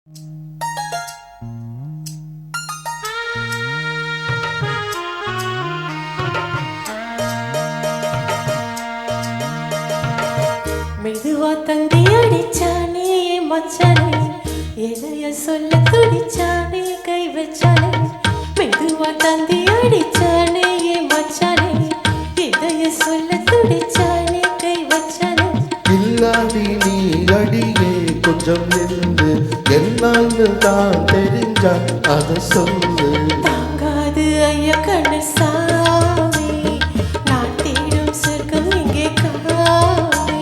மெதுவா தந்தி அடிச்சானே மச்சானே, எதைய சொல்ல துடிச்சானே கை வச்சானே. மெதுவா தந்தி அடிச்சானே மச்சானே, எதைய சொல்ல துடிச்சானே கை வச்சானே. இல்லாடி நீ அடியே கொஞ்சம் இருந்து என்னான்னு தான் தெரிஞ்சா அதை சொல்லு. தாங்காது ஐயா கண்ணு சாமி, நான் தேடும் சொர்க்கம் இங்கே காமி.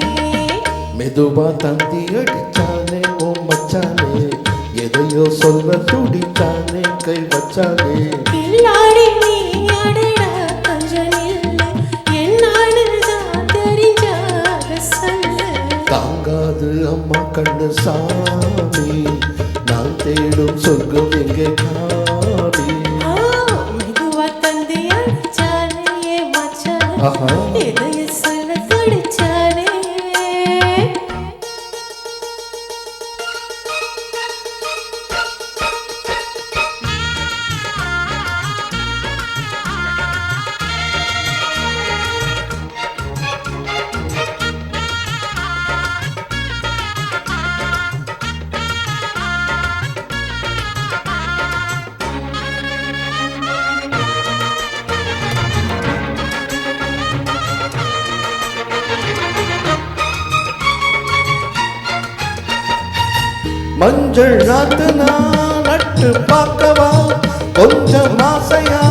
மெதுவா தந்தி அடிச்சானே ஓ மச்சானே, எதையோ சொல்ல துடிச்சானே கை வச்சானே. கில்லாடி நீ அடடா கொஞ்சம் நில்லு, என்னான்னு தான் தெரிஞ்சாத சொல்லு. தாங்காது அம்மா கண்ணு சாமி, நான் தேடும் சொர்க்கம் எங்கே காமி. மெதுவா தந்தி அடிச்சானே மச்சானே, ஆஹா. எதைய சொல்ல துடிச்சானே. மஞ்சள் நாத்து நான் நட்டு பார்க்கவா, கொஞ்சம் ஆசையா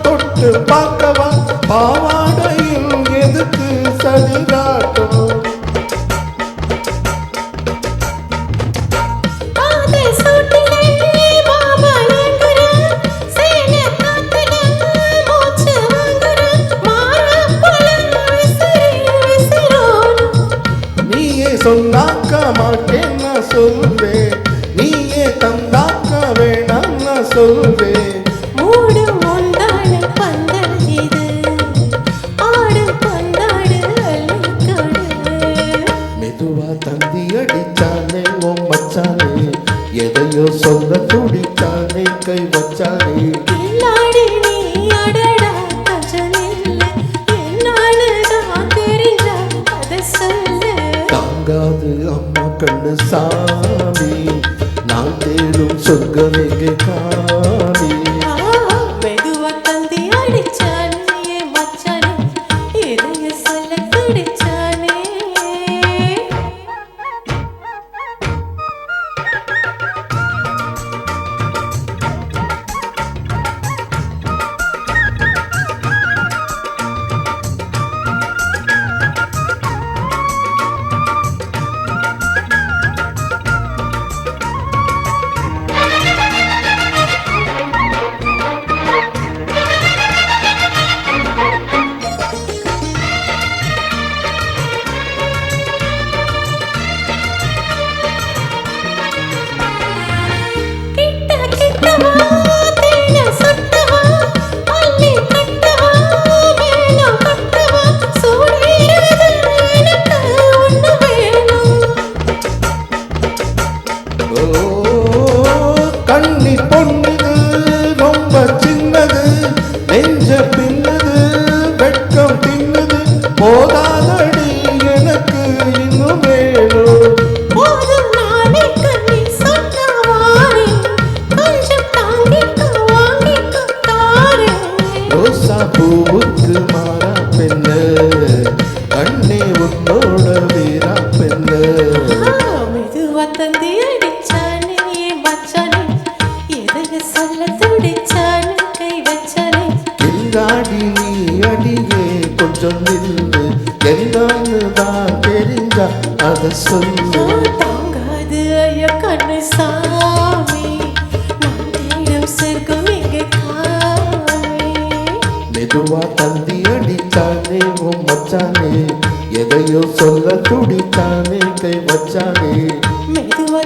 தொட்டு பார்க்கவா. பாவாடையில் எதுக்கு சதி காட்டும்? பாதை சூட்டிலே மாமா ஏங்குற, சேனை காத்துல மூச்சு வாங்குற, மாறாப்புல விசிறோடும். நீயே சொன்னாக்க மாட்டேன் நான் சொல்வேன், நீயே தந்தாக்க வேணாம் நான் சொல்வேன். மூடும் முந்தான பந்தல் இது, ஆடும் பந்தாடு அள்ளிக்கொடு. மெதுவா தந்தி அடிச்சானே ஓ மச்சானே, எதையோ சொல்ல துடிச்சானே கை வச்சானே. கில்லாடி நீ அடடா கொஞ்சம் நில்லு, என்னான்னு தான் தெரிஞ்சா அதை சொல்லு. தாங்காது அம்மா கண்ணு சாமி, நான் தேடும் சொர்க்கம் எங்கே காமி. மெதுவா தந்தி அடிச்சானே மச்சானே, எதைய சொல்ல துடிச்சானே. கிட்ட கிட்டவா தேன சுட்டவா, மல்லி கட்டவா மேளம் கட்டவா, சூடேறுது எனக்கு ஒண்ணு வேணும். ஓ கண்ணி பொண்ணுது ரொம்ப சின்னது, நெஞ்ச பின்னது வெட்கம் தின்னுது. போதாதடி எனக்கு இன்னும் வேணும். போதும் நாளைக்கு நீ சொன்னவாறே, கொஞ்சம் தாங்கிக்க வாங்கிக்க தாரேன். ரோசா பூவுக்கு மாறா பெண்ணு, கண்ணே உன்னோட வீரா பெண்ணு. மெதுவா தந்தி அடிச்சானே மச்சானே, எதைய சொல்ல துடிச்சானே கை வச்சானே. கில்லாடி நீ அடியே கொஞ்சம் நில்லு, என்னான்னு தான் தெரிஞ்சா அதை சொல்லு. தாங்காது ஐயா கண்ணு சாமி, நான் தேடும் சொர்க்கம் இங்கே காமி. மெதுவா தந்தி அடிச்சானே ஓ மச்சானே, எதையோ சொல்ல துடிச்சானே கை வச்சானே. மெதுவா